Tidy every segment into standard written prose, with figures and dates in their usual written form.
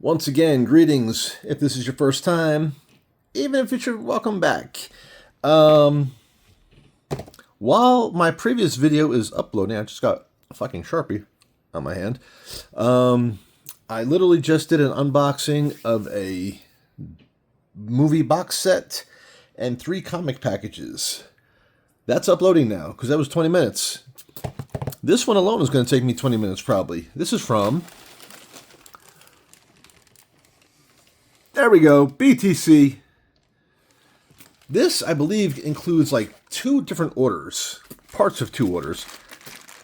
Once again, greetings. If this is your first time, even if it's your welcome back. While my previous video is uploading, I just got a fucking Sharpie on my hand. I literally just did an unboxing of a movie box set and 3 comic packages. That's uploading now, because that was 20 minutes. This one alone is going to take me 20 minutes probably. This is from... There we go, BTC. This, I believe, includes like 2 different orders. Parts of 2 orders.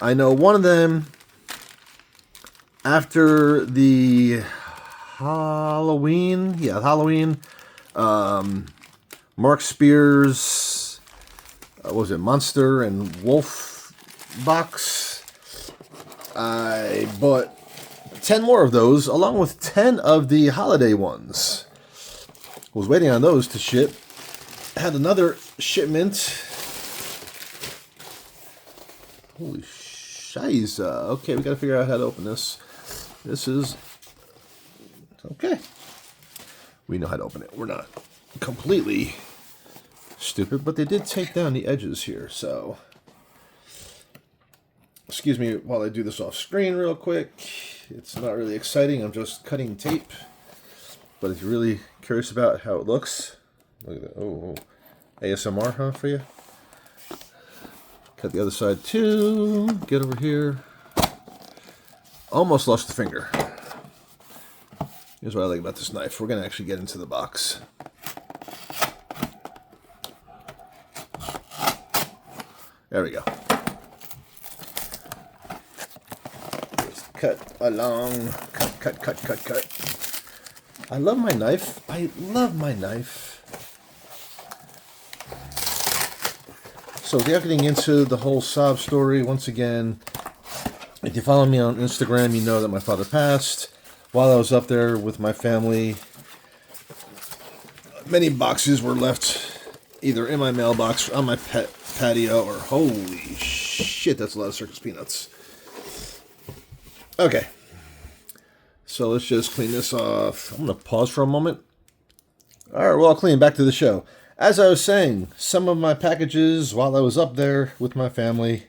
I know one of them, after the Halloween, Mark Spears, what was it, Monster and Wolf box. I bought 10 more of those, along with 10 of the holiday ones. Was waiting on those to ship. Had another shipment. Holy shiza. Okay, we gotta figure out how to open this. This is... okay. We know how to open it. We're not completely stupid, but they did take down the edges here, so... excuse me while I do this off screen real quick. It's not really exciting. I'm just cutting tape. But if you're really curious about how it looks, look at that. Oh. ASMR, huh, for you? Cut the other side too. Get over here. Almost lost the finger. Here's what I like about this knife. We're going to actually get into the box. There we go. Just cut along. Cut. I love my knife. I love my knife. So they're getting into the whole sob story once again. If you follow me on Instagram, you know that my father passed while I was up there with my family. Many boxes were left either in my mailbox, on my patio, or holy shit, that's a lot of circus peanuts. Okay. So let's just clean this off. I'm going to pause for a moment. Alright, we're all clean. Back to the show. As I was saying, some of my packages while I was up there with my family,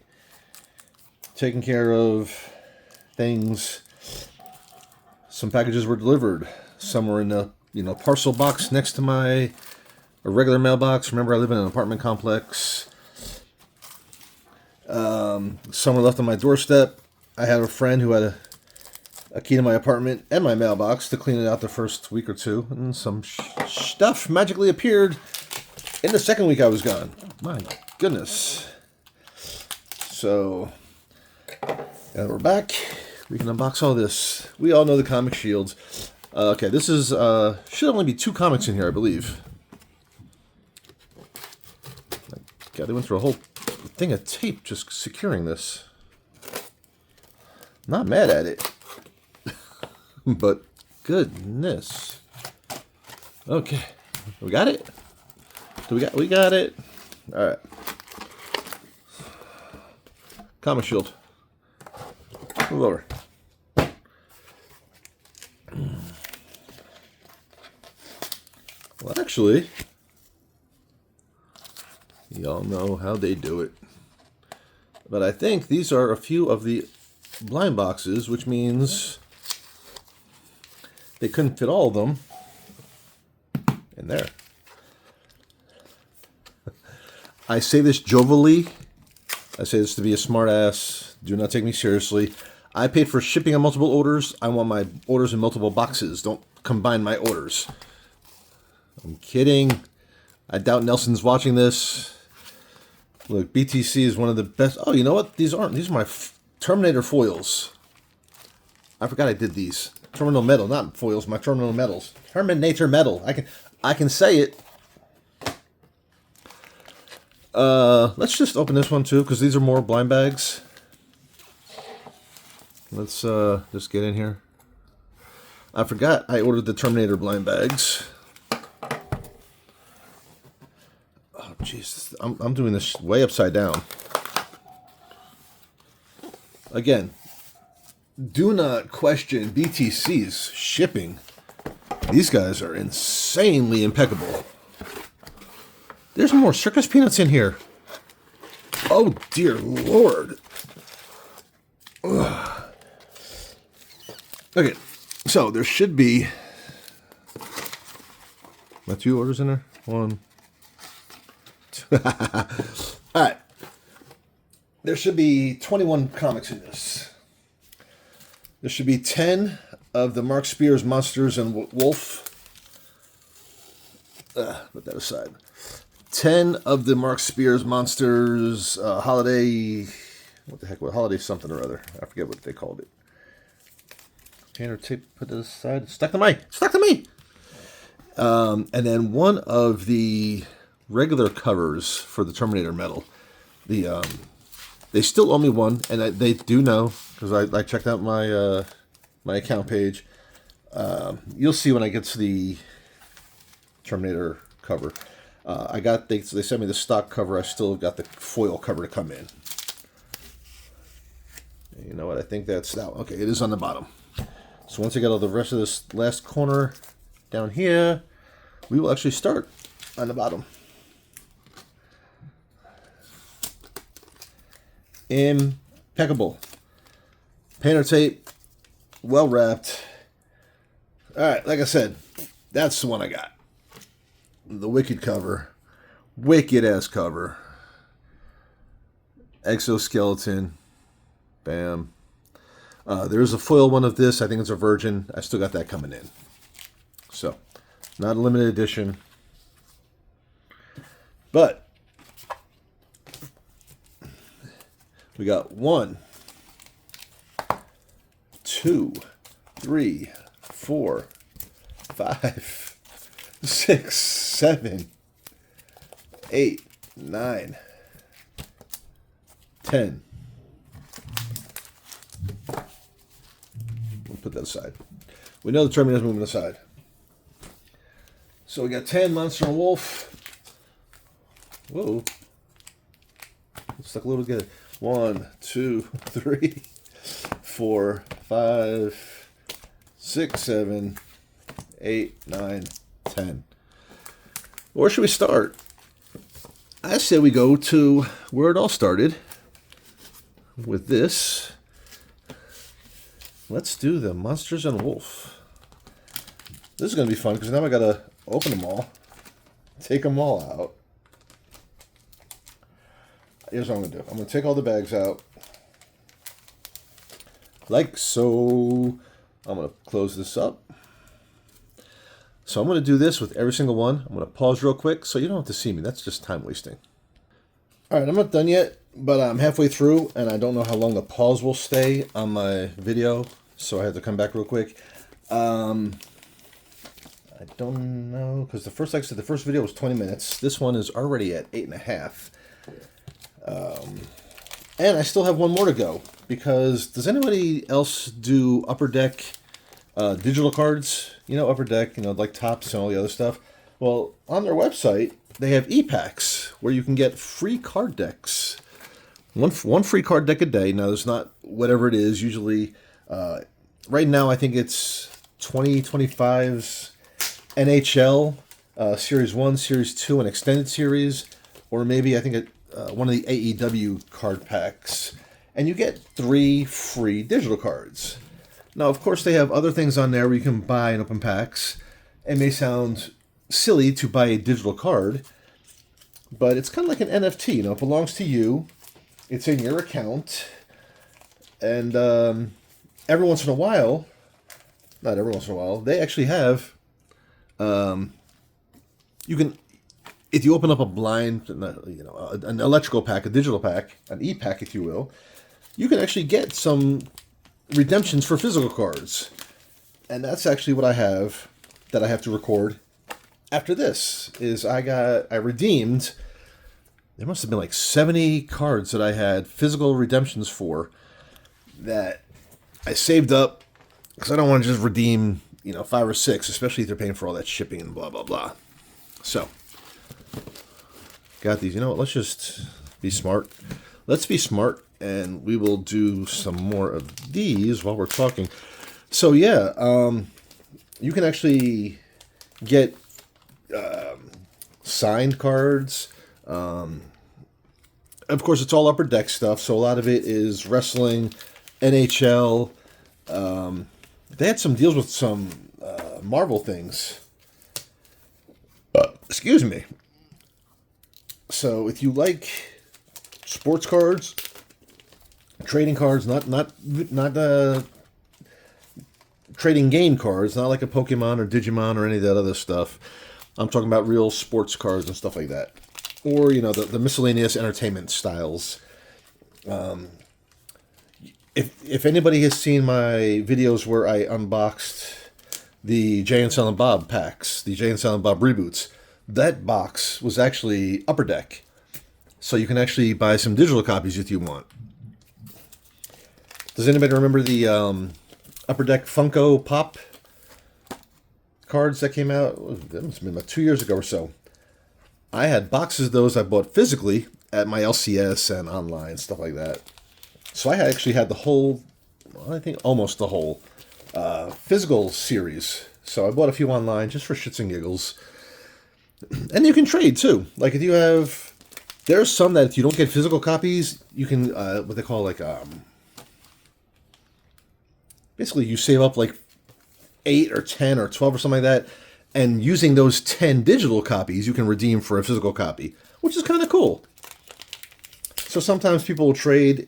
taking care of things, some packages were delivered. Some were in a parcel box next to my regular mailbox. Remember, I live in an apartment complex. Some were left on my doorstep. I had a friend who had a key to my apartment and my mailbox to clean it out the first week or 2. And some stuff magically appeared in the second week I was gone. My goodness. So, and we're back. We can unbox all this. We all know the comic shields. Okay, this is, should only be 2 comics in here, I believe. God, they went through a whole thing of tape just securing this. Not mad at it. But goodness. Okay. We got it? We got it. Alright. Comic shield. Move over. Well, actually, y'all know how they do it. But I think these are a few of the blind boxes, which means they couldn't fit all of them in there. I say this jovially. I say this to be a smart ass. Do not take me seriously. I paid for shipping on multiple orders. I want my orders in multiple boxes. Don't combine my orders. I'm kidding. I doubt Nelson's watching this. Look, BTC is one of the best. Oh, you know what? These aren't. These are my Terminator foils. I forgot I did these. Terminal Metal, not foils, my Terminal Metals. Terminator Metal. I can say it. Let's just open this one too, because these are more blind bags. Let's just get in here. I forgot I ordered the Terminator blind bags. Oh jeez, I'm doing this way upside down. Again, do not question BTC's shipping. These guys are insanely impeccable. There's more circus peanuts in here. Oh, dear Lord. Ugh. Okay, so there should be... My 2 orders in there? 1, 2. Alright. There should be 21 comics in this. There should be 10 of the Mark Spears Monsters and Wolf. Put that aside. 10 of the Mark Spears Monsters holiday... What the heck? What holiday something or other? I forget what they called it. Painter tape. Put that aside. Stuck to me. Stuck to me. And then one of the regular covers for the Terminator Metal. They still owe me one, and they do know because I checked out my my account page. You'll see when I get to the Terminator cover. They sent me the stock cover. I still got the foil cover to come in. You know what? I think that's that one. Okay, it is on the bottom. So once I get all the rest of this last corner down here, we will actually start on the bottom. Impeccable. Painter tape, well wrapped. Alright, like I said, that's the one I got. The wicked cover. Wicked ass cover. Exoskeleton. Bam. There's a foil one of this. I think it's a virgin. I still got that coming in. So, not a limited edition. But, we got 1, 2, 3, 4, 5, 6, 7, 8, 9, 10. We'll put that aside. We know the Terminator's moving aside. So we got 10 Monster and Wolf. Whoa. Let's stuck a little together. 1, 2, 3, 4, 5, 6, 7, 8, 9, 10. Where should we start? I say we go to where it all started with this. Let's do the Monsters and Wolf. This is going to be fun because now I got to open them all, take them all out. Here's what I'm going to do. I'm going to take all the bags out, like so. I'm going to close this up. So I'm going to do this with every single one. I'm going to pause real quick so you don't have to see me. That's just time wasting. All right, I'm not done yet, but I'm halfway through, and I don't know how long the pause will stay on my video, so I have to come back real quick. I don't know, because like I said, the first video was 20 minutes. This one is already at 8.5. And I still have one more to go, because does anybody else do Upper Deck digital cards? You know, Upper Deck, like Tops and all the other stuff. Well, on their website, they have e-packs where you can get free card decks. One free card deck a day. Now, there's not whatever it is. Usually, right now, I think it's 2025's NHL Series 1, Series 2, and Extended Series. Or maybe, I think, one of the AEW card packs. And you get 3 free digital cards. Now, of course, they have other things on there where you can buy and open packs. It may sound silly to buy a digital card, but it's kind of like an NFT. It belongs to you. It's in your account. And every once in a while, not every once in a while, they actually have, you can, if you open up a blind, an electrical pack, a digital pack, an e-pack, if you will, you can actually get some redemptions for physical cards. And that's actually what I have that I have to record after this. I redeemed, there must have been like 70 cards that I had physical redemptions for that I saved up because I don't want to just redeem, 5 or 6, especially if they're paying for all that shipping and blah, blah, blah. So, got these. You know what? Let's just be smart. Let's be smart, and we will do some more of these while we're talking. So, yeah, you can actually get signed cards. Of course, it's all Upper Deck stuff, so a lot of it is wrestling, NHL. They had some deals with some Marvel things. Excuse me. So if you like sports cards, trading cards, not trading game cards, not like a Pokemon or Digimon or any of that other stuff. I'm talking about real sports cards and stuff like that. Or, the miscellaneous entertainment styles. If anybody has seen my videos where I unboxed the Jay and Silent Bob packs, the Jay and Silent Bob reboots, that box was actually Upper Deck. So you can actually buy some digital copies if you want. Does anybody remember the Upper Deck Funko Pop cards that came out? That must have been about 2 years ago or so. I had boxes of those I bought physically at my LCS and online, stuff like that. So I actually had the whole, I think almost the whole physical series. So I bought a few online just for shits and giggles. And you can trade too. Like if you have, there's some that if you don't get physical copies, you can, what they call like, basically you save up like 8 or 10 or 12 or something like that. And using those 10 digital copies, you can redeem for a physical copy, which is kind of cool. So sometimes people will trade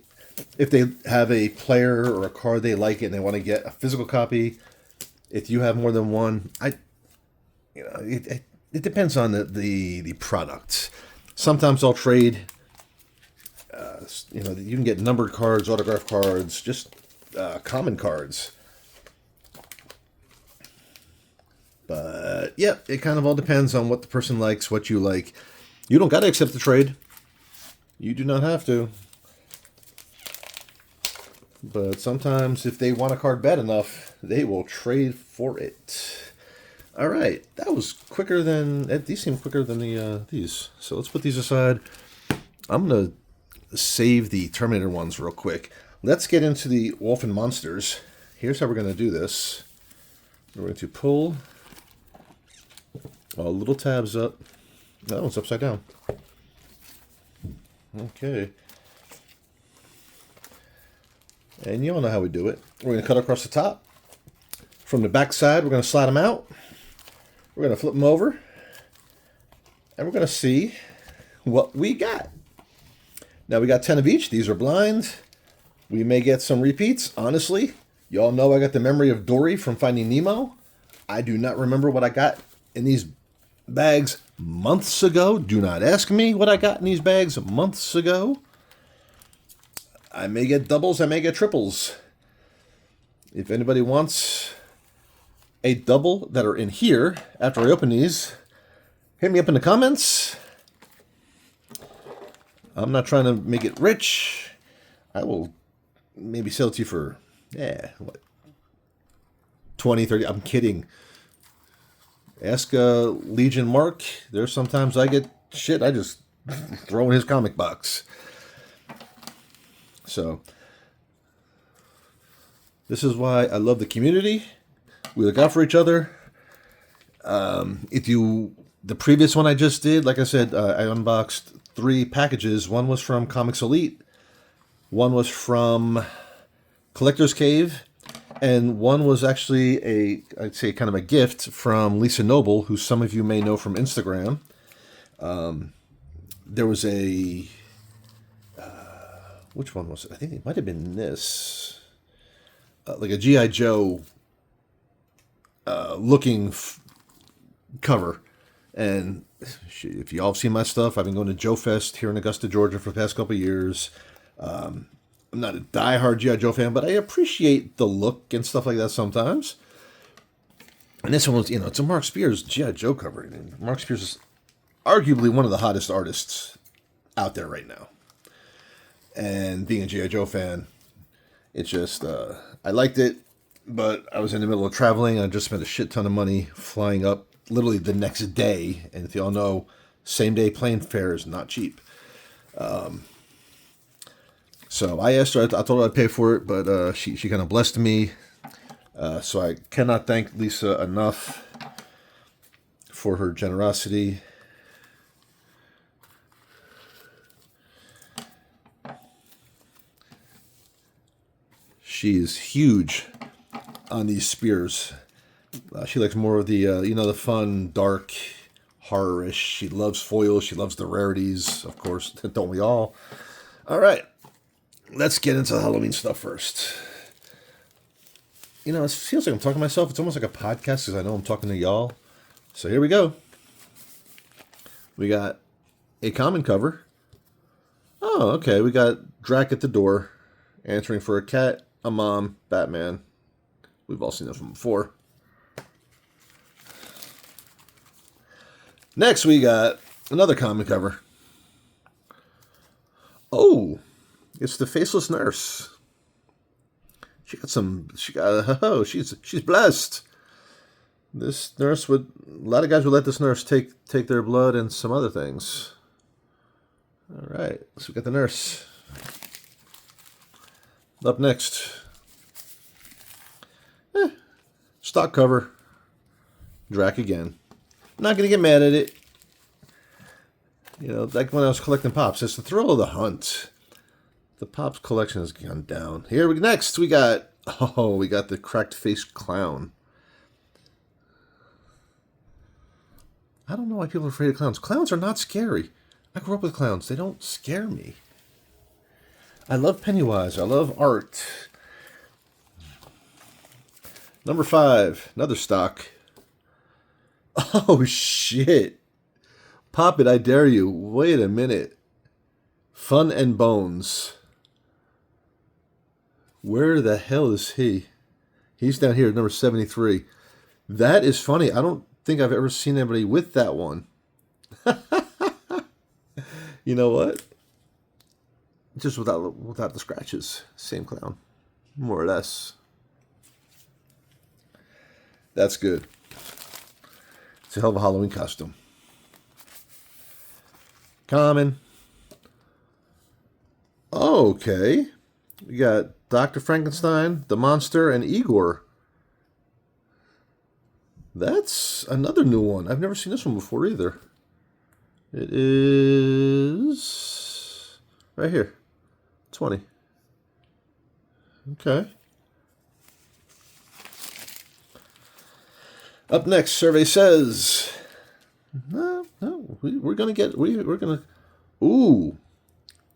if they have a player or a card they like it and they want to get a physical copy. If you have more than one, it depends on the product. Sometimes I'll trade. You can get numbered cards, autograph cards, just common cards. But, yeah, it kind of all depends on what the person likes, what you like. You don't got to accept the trade. You do not have to. But sometimes if they want a card bad enough, they will trade for it. All right. That was quicker than... These seem quicker than these. So let's put these aside. I'm going to save the Terminator ones real quick. Let's get into the Wolf and Monsters. Here's how we're going to do this. We're going to pull... little tabs up. That one's upside down. Okay. And you all know how we do it. We're going to cut across the top. From the back side, we're going to slide them out. We're going to flip them over. And we're going to see what we got. Now, we got 10 of each. These are blind. We may get some repeats. Honestly, you all know I got the memory of Dory from Finding Nemo. I do not remember what I got in these bags months ago. Do not ask me what I got in these bags months ago. I may get doubles, I may get triples. If anybody wants a double that are in here after I open these, hit me up in the comments. I'm not trying to make it rich. I will maybe sell it to you for, what? 20, 30, I'm kidding. Ask Legion Mark. There's sometimes I get shit I just throw in his comic box. So, this is why I love the community. We look out for each other. The previous one I just did, like I said, I unboxed 3 packages. One was from Comics Elite. One was from Collector's Cave. And one was actually I'd say kind of a gift from Lisa Noble, who some of you may know from Instagram. There was which one was it? I think it might have been this. Like a G.I. Joe looking cover. And if y'all have seen my stuff, I've been going to Joe Fest here in Augusta, Georgia for the past couple of years. I'm not a diehard G.I. Joe fan, but I appreciate the look and stuff like that sometimes. And this one was, it's a Mark Spears G.I. Joe cover. And Mark Spears is arguably one of the hottest artists out there right now. And being a G.I. Joe fan, it's just, I liked it, but I was in the middle of traveling. I just spent a shit ton of money flying up literally the next day. And if y'all know, same day plane fare is not cheap. So I asked her, I told her I'd pay for it, but she kind of blessed me. So I cannot thank Lisa enough for her generosity. She is huge on these Spears. She likes more of the, the fun, dark, horror-ish. She loves foils. She loves the rarities, of course. Don't we all? All right. Let's get into the Halloween stuff first. It feels like I'm talking to myself. It's almost like a podcast because I know I'm talking to y'all. So here we go. We got a common cover. Oh, okay. We got Drac at the door, answering for a cat, a mom, Batman. We've all seen this one before. Next, we got another common cover. Oh, it's the Faceless Nurse. She's blessed. This nurse a lot of guys would let this nurse take their blood and some other things. All right, so we got the nurse. Up next, stock cover, Drac again. Not gonna get mad at it. Like when I was collecting Pops, it's the thrill of the hunt. The Pops collection has gone down. Next we got the cracked faced clown. I don't know why people are afraid of clowns. Clowns are not scary. I grew up with clowns. They don't scare me. I love Pennywise. I love art. Number 5, another stock. Oh shit. Pop it, I dare you. Wait a minute. Fun and Bones. Where the hell is he? He's down here at number 73. That is funny. I don't think I've ever seen anybody with that one. You know what? Just without the scratches. Same clown. More or less. That's good. It's a hell of a Halloween costume. Common. Okay. We got Dr. Frankenstein, the Monster, and Igor. That's another new one. I've never seen this one before either. It is right here. 20. Okay. Up next, survey says. We're gonna. Ooh.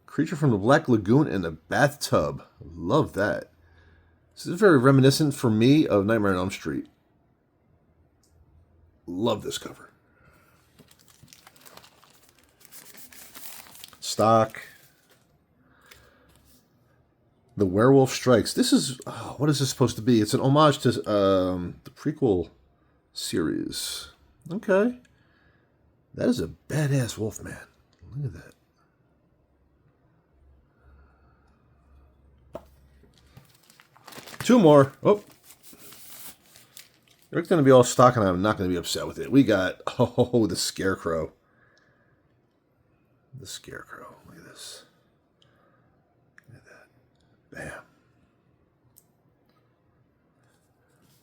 Creature from the Black Lagoon in a bathtub. Love that. This is very reminiscent for me of Nightmare on Elm Street. Love this cover. Stock. The Werewolf Strikes. This is... what is this supposed to be? It's an homage to the prequel series. Okay. That is a badass wolf, man. Look at that. Two more. Oh. Rick's going to be all stock, and I'm not going to be upset with it. We got, the Scarecrow. The Scarecrow. Look at this. Look at that. Bam.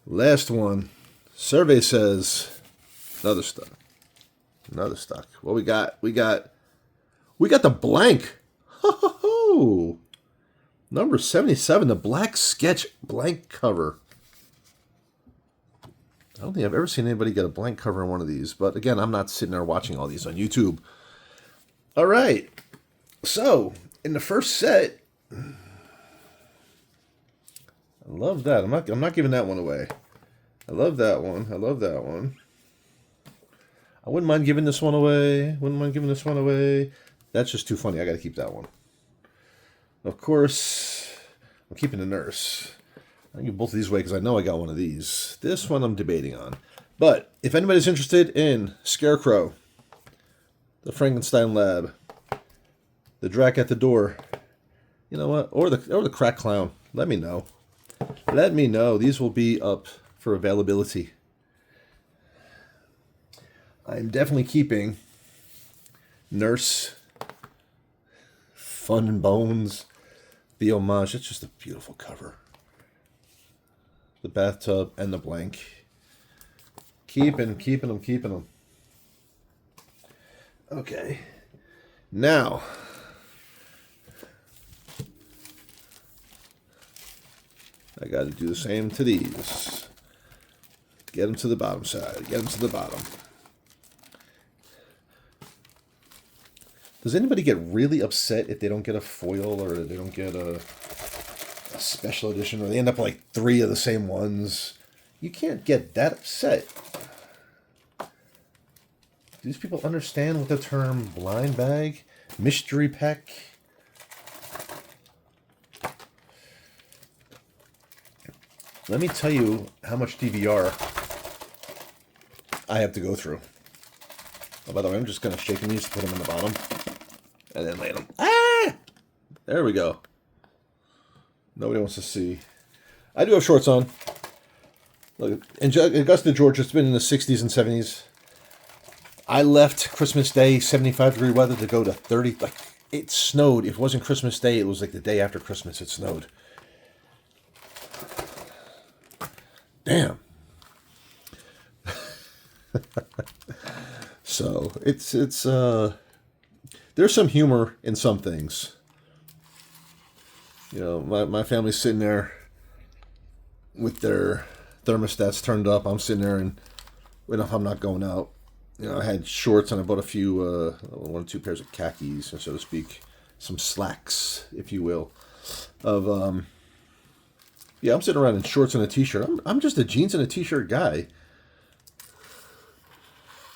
Last one. Survey says another stock. Another stock. What we got? We got the blank. Ho. Number 77, the Black Sketch blank cover. I don't think I've ever seen anybody get a blank cover on one of these. But again, I'm not sitting there watching all these on YouTube. All right. So, in the first set, I love that. I'm not giving that one away. I love that one. I love that one. I wouldn't mind giving this one away. That's just too funny. I got to keep that one. Of course, I'm keeping the nurse. I'll give both of these away because I know I got one of these. This one I'm debating on. But if anybody's interested in Scarecrow, the Frankenstein Lab, the Drac at the door, you know what? Or the Crack Clown, let me know. Let me know. These will be up for availability. I'm definitely keeping Nurse, Fun and Bones, the homage. It's just a beautiful cover. the bathtub, and the blank. Keeping them. Okay. Now, I got to do the same to these. Get them to the bottom side. Get them to the bottom. Does anybody get really upset if they don't get a foil or they don't get a special edition, or they end up like 3 of the same ones? You can't get that upset. Do these people understand what the term blind bag, mystery pack? Let me tell you how much DVR I have to go through. Oh, by the way, I'm just going to shake these to put them in the bottom. And then lay them. Ah! There we go. Nobody wants to see. I do have shorts on. Look, in Augusta, Georgia, it's been in the 60s and 70s. I left Christmas Day, 75-degree weather, to go to 30. Like, it snowed. If it wasn't Christmas Day, it was like the day after Christmas it snowed. Damn. So, it's there's some humor in some things. You know, my family's sitting there with their thermostats turned up. I'm sitting there, and if I'm not going out, you know, I had shorts and I bought a few, 1 or 2 pairs of khakis, so to speak, some slacks, if you will, of yeah, I'm sitting around in shorts and a t-shirt. I'm just a jeans and a t-shirt guy.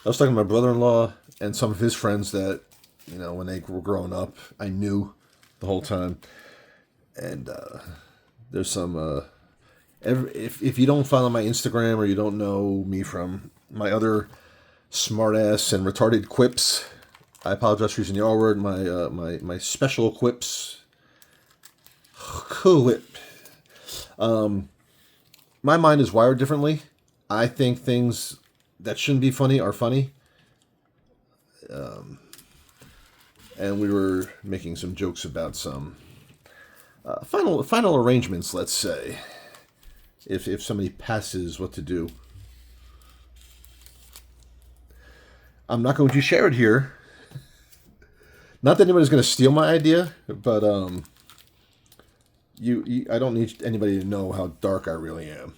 I was talking to my brother-in-law and some of his friends that, you know, when they were growing up, I knew the whole time. And there's some, if you don't follow my Instagram or you don't know me from my other smartass and retarded quips, I apologize for using the R word. My special quips. Quip. My mind is wired differently. I think things that shouldn't be funny are funny. And we were making some jokes about some final arrangements, let's say, if somebody passes what to do. I'm not going to share it here. Not that anybody's going to steal my idea, but I don't need anybody to know how dark I really am.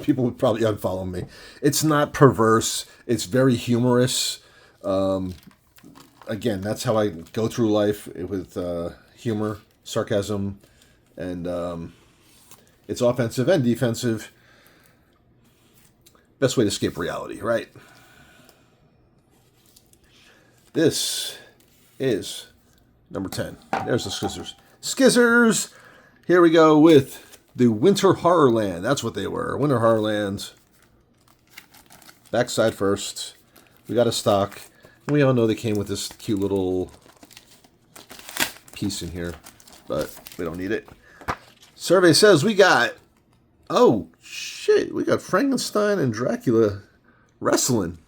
People would probably unfollow me. It's not perverse. It's very humorous. Again, that's how I go through life, with humor, sarcasm, and it's offensive and defensive. Best way to escape reality, right? This is number 10. There's the Skizzers. Skizzers! Here we go with the Winter HorrorLand. That's what they were. Winter HorrorLand. Backside first. We got a stock. We all know they came with this cute little piece in here, but we don't need it. Survey says we got, oh shit, we got Frankenstein and Dracula wrestling.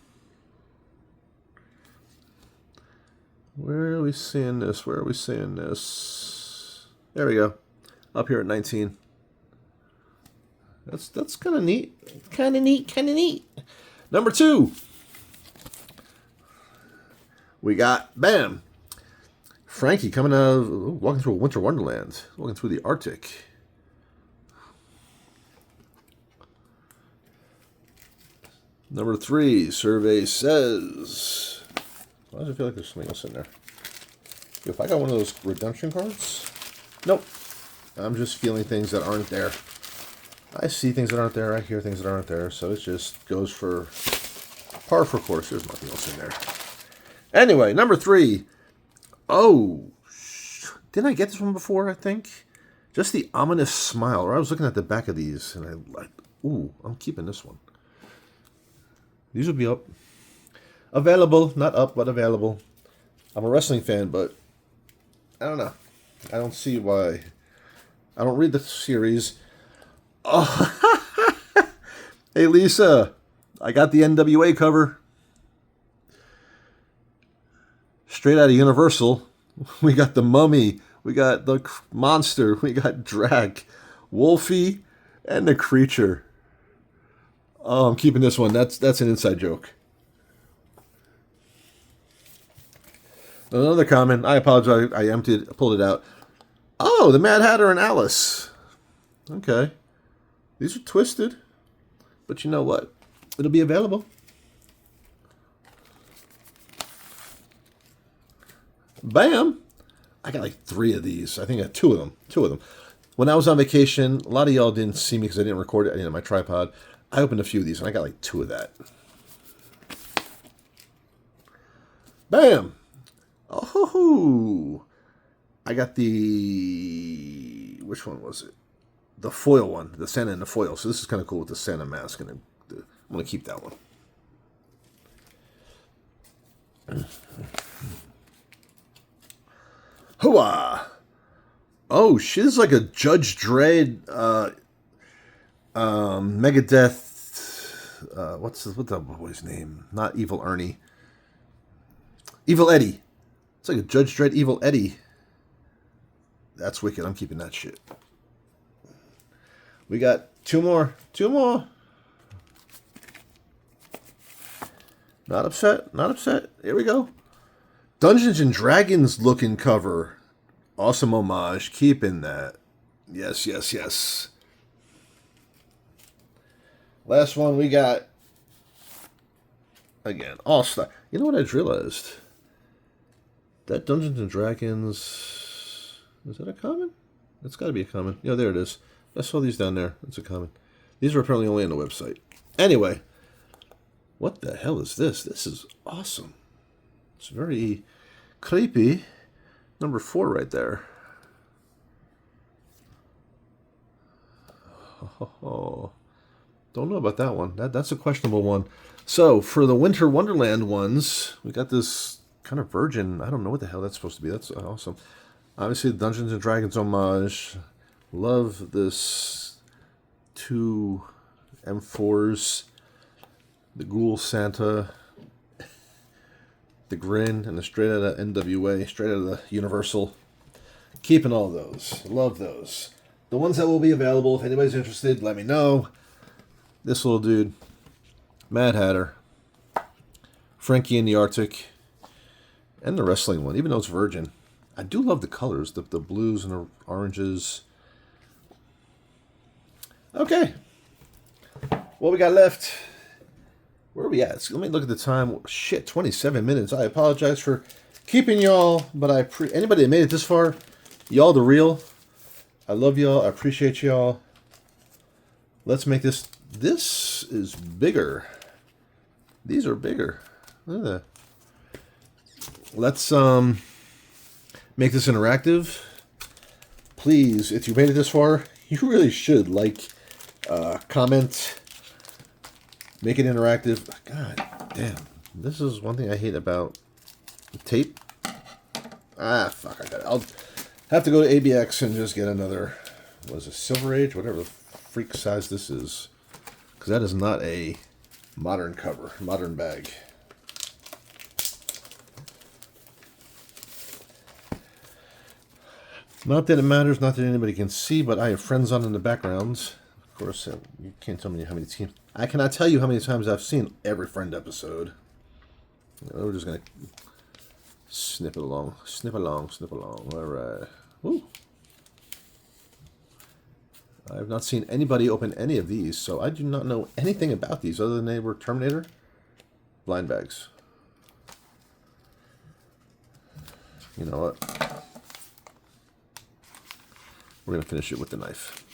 Where are we seeing this? Where are we seeing this? There we go. Up here at 19. That's kind of neat. Kind of neat. Number 2. We got, bam, Frankie coming out, walking through a winter wonderland, walking through the Arctic. Number 3, survey says, why does it feel like there's something else in there? If I got one of those redemption cards? Nope. I'm just feeling things that aren't there. I see things that aren't there. I hear things that aren't there. So it just goes for par for course. There's nothing else in there. Anyway, number 3. Oh, didn't I get this one before, I think? Just the ominous smile. Or I was looking at the back of these, and I like, ooh, I'm keeping this one. These will be up. Available. Not up, but available. I'm a wrestling fan, but I don't know. I don't see why. I don't read the series. Oh, hey, Lisa. I got the NWA cover. Straight out of Universal. We got the Mummy. We got the Monster. We got Drac. Wolfie. And the creature. Oh, I'm keeping this one. That's an inside joke. Another comment. I apologize. I pulled it out. Oh, the Mad Hatter and Alice. Okay. These are twisted. But you know what? It'll be available. Bam! I got like 3 of these. I think I got 2 of them. 2 of them. When I was on vacation, a lot of y'all didn't see me because I didn't record it. I didn't have my tripod. I opened a few of these, and I got like 2 of that. Bam! Oh, I got the... Which one was it? The foil one. The Santa and the foil. So this is kind of cool with the Santa mask. And I'm going to keep that one. Hooah! Oh, shit. This is like a Judge Dredd... Megadeth... What's the boy's name? Not Evil Ernie. Evil Eddie. It's like a Judge Dredd Evil Eddie. That's wicked. I'm keeping that shit. We got 2 more. 2 more. Not upset. Not upset. Here we go. Dungeons and Dragons looking cover. Awesome homage. Keeping that. Yes, yes, yes. Last one we got. Again, all stuff. You know what I just realized? That Dungeons and Dragons... Is that a common? It's got to be a common. Yeah, there it is. I saw these down there. It's a common. These are apparently only on the website. Anyway. What the hell is this? This is awesome. It's very creepy. Number 4 right there. Oh. Don't know about that one. That's a questionable one. So, for the Winter Wonderland ones, we got this... kind of virgin. I don't know what the hell that's supposed to be. That's awesome. Obviously, the Dungeons and Dragons homage. Love this 2 M4s. The Ghoul Santa. The Grin. And the straight out of NWA. Straight out of the Universal. Keeping all those. Love those. The ones that will be available. If anybody's interested, let me know. This little dude. Mad Hatter. Frankie in the Arctic. And the wrestling one, even though it's virgin. I do love the colors, the blues and the oranges. Okay. What we got left? Where are we at? Let me look at the time. Shit, 27 minutes. I apologize for keeping y'all, but anybody that made it this far, y'all the real. I love y'all. I appreciate y'all. Let's make this. This is bigger. These are bigger. Look at that. Let's make this interactive. Please, if you made it this far, you really should like, comment, make it interactive. God damn. This is one thing I hate about tape. Ah, fuck. I'll have to go to ABX and just get another, what is it, Silver Age? Whatever the freak size this is. Because that is not a modern cover, modern bag. Not that it matters, not that anybody can see, but I have friends on in the backgrounds. Of course, you can't tell me how many teams. I cannot tell you how many times I've seen every friend episode. We're just going to snip it along. Snip along, snip along. All right. Woo. I have not seen anybody open any of these, so I do not know anything about these other than they were Terminator blind bags. You know what? We're going to finish it with the knife.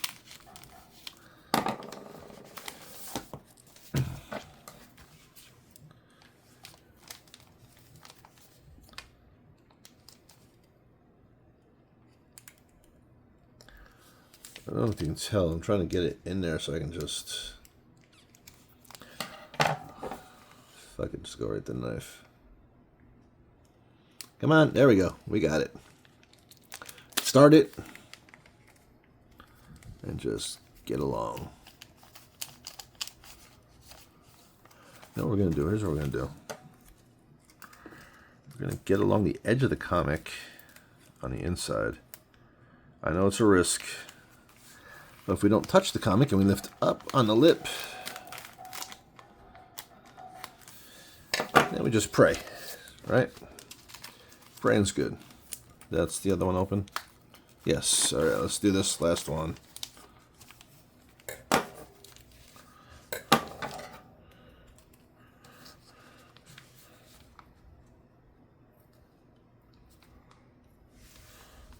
I don't know if you can tell. I'm trying to get it in there so I can just... If I could just go right the knife. Come on. There we go. We got it. Start it. And just get along. Now what we're going to do, here's what we're going to do. We're going to get along the edge of the comic on the inside. I know it's a risk. But if we don't touch the comic and we lift up on the lip, then we just pray, right? Praying's good. That's the other one open? Yes. All right, let's do this last one.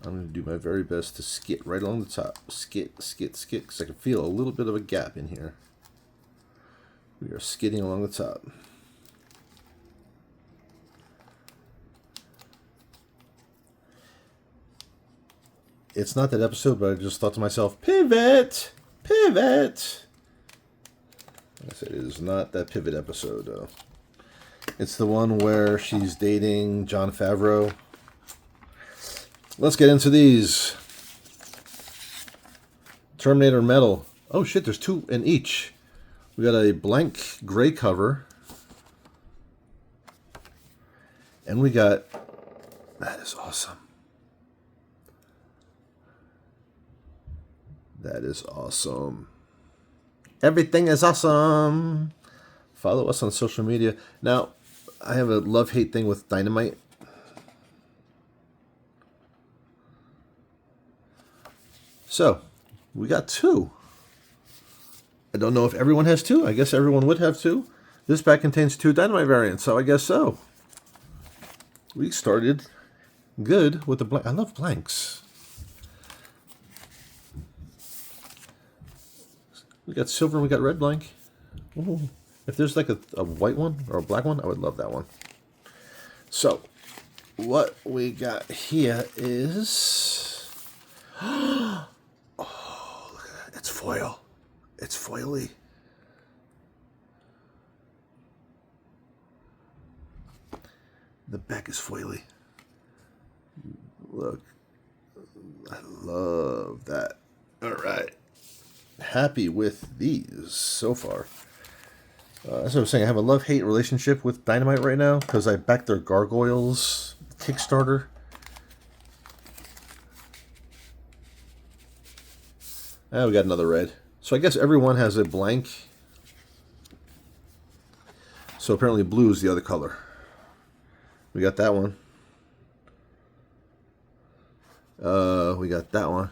I'm going to do my very best to skit right along the top. Skit, because I can feel a little bit of a gap in here. We are skidding along the top. It's not that episode, but I just thought to myself, pivot! Pivot! Like I said, it is not that pivot episode, though. It's the one where she's dating Jon Favreau. Let's get into these. Terminator Metal. Oh shit, there's 2 in each. We got a blank gray cover. And we got... That is awesome. That is awesome. Everything is awesome. Follow us on social media. Now, I have a love-hate thing with Dynamite. So, we got 2. I don't know if everyone has 2. I guess everyone would have 2. This pack contains 2 Dynamite variants, so I guess so. We started good with the blank. I love blanks. We got silver and we got red blank. Ooh. If there's like a white one or a black one, I would love that one. So, what we got here is... Oh, look at that. It's foil. It's foily. The back is foily. Look. I love that. All right. Happy with these so far. As I was saying, I have a love-hate relationship with Dynamite right now because I backed their Gargoyles Kickstarter. We got another red. So I guess everyone has a blank. So apparently blue is the other color. We got that one. We got that one.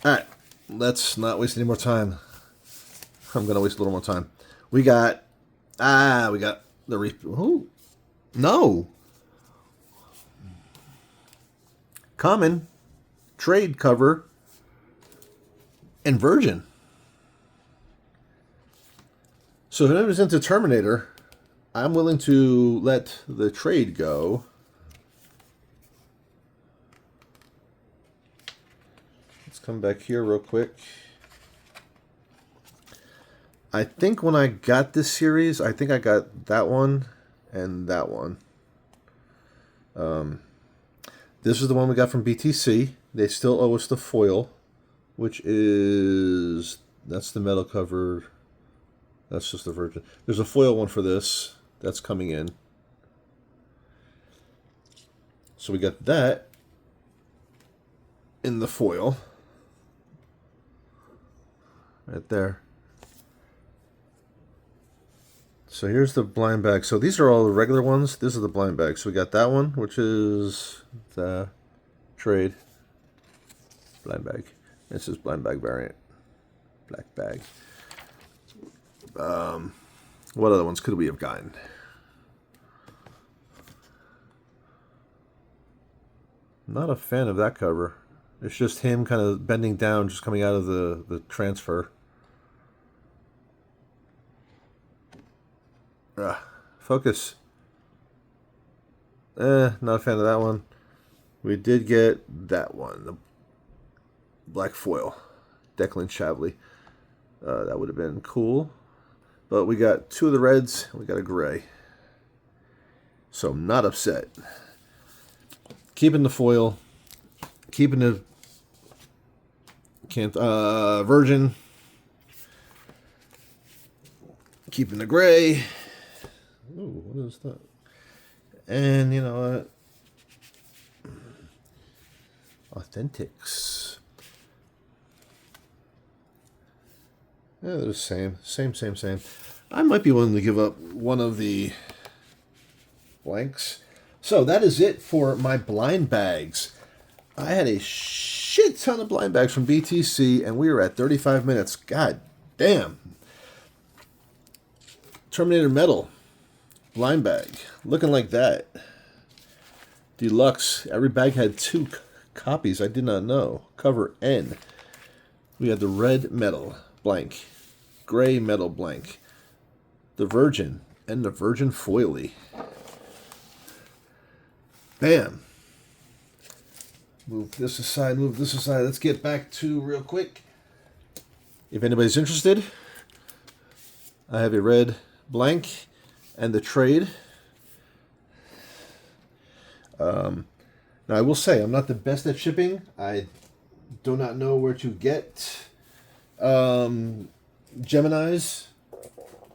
Alright, let's not waste any more time. I'm going to waste a little more time. We got the oh, no. Common, trade cover, and Virgin. So if anyone's into Terminator, I'm willing to let the trade go. Let's come back here real quick. I think when I got this series, I think I got that one and that one. This is the one we got from BTC. They still owe us the foil, which is... That's the metal cover. That's just the Virgin. There's a foil one for this. That's coming in. So we got that in the foil. Right there. So here's the blind bag. So these are all the regular ones. This is the blind bag. So we got that one, which is the trade. Blind bag. This is blind bag variant. Black bag. What other ones could we have gotten? Not a fan of that cover. It's just him kind of bending down, just coming out of the transfer. Focus. Not a fan of that one. We did get that one. The black foil. Declan Shavley. That would have been cool. But we got 2 of the reds. We got a gray. So I'm not upset. Keeping the foil. Keeping the Virgin. Keeping the gray. Ooh, what is that? And you know Authentics. Yeah, they're the same. Same. I might be willing to give up one of the blanks. So that is it for my blind bags. I had a shit ton of blind bags from BTC, and we were at 35 minutes. God damn. Terminator Metal blind bag. Looking like that. Deluxe. Every bag had 2 copies. I did not know. Cover N. We had the red metal blank. Gray metal blank. The Virgin. And the Virgin Foily. Bam. Move this aside, move this aside. Let's get back to real quick. If anybody's interested, I have a red blank and the trade. Now, I will say, I'm not the best at shipping. I do not know where to get Geminis.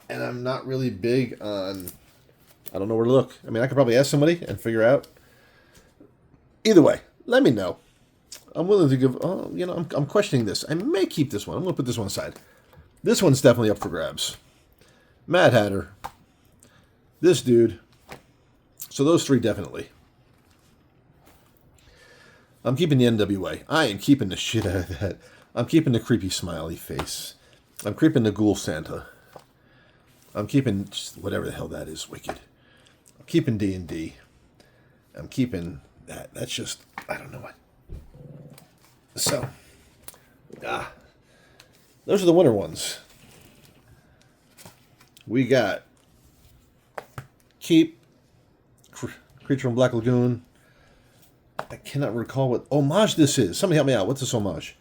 And I'm not really big on... I don't know where to look. I mean, I could probably ask somebody and figure out. Either way, let me know. I'm willing to give... Oh, you know, I'm questioning this. I may keep this one. I'm going to put this one aside. This one's definitely up for grabs. Mad Hatter. This dude. So those 3 definitely. I'm keeping the NWA. I am keeping the shit out of that. I'm keeping the creepy smiley face. I'm keeping the Ghoul Santa. I'm keeping just whatever the hell that is, wicked. I'm keeping D&D. I'm keeping that. That's just, I don't know what. So, those are the winter ones. We got Keep, Creature from Black Lagoon. I cannot recall what homage this is. Somebody help me out. What's this homage?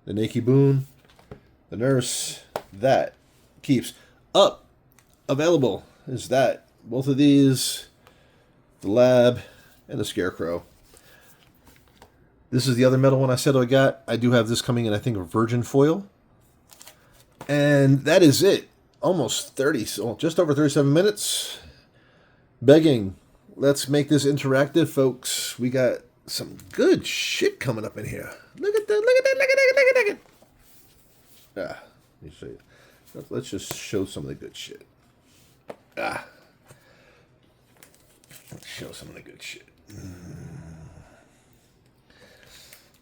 The Nakey Boone, the Nurse, that Keeps. Up, available is that. Both of these, the Lab, and the Scarecrow. This is the other metal one I said I got. I do have this coming in, I think, a virgin foil. And that is it. Almost 30, so just over 37 minutes. Begging. Let's make this interactive, folks. We got some good shit coming up in here. Look at that, look at that, look at that, look at that, look at that. Let me show you. Let's just show some of the good shit. Let's show some of the good shit.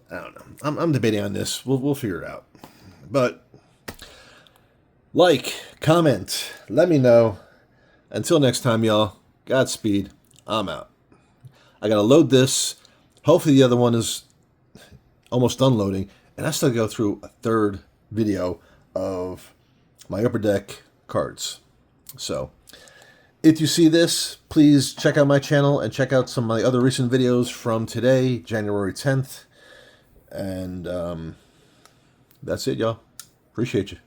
I don't know. I'm debating on this. We'll figure it out. But like, comment, let me know. Until next time, y'all. Godspeed. I'm out. I gotta load this. Hopefully the other one is almost done loading, and I still go through a 3rd video of my Upper Deck cards. So, if you see this, please check out my channel and check out some of my other recent videos from today, January 10th. And that's it, y'all. Appreciate you.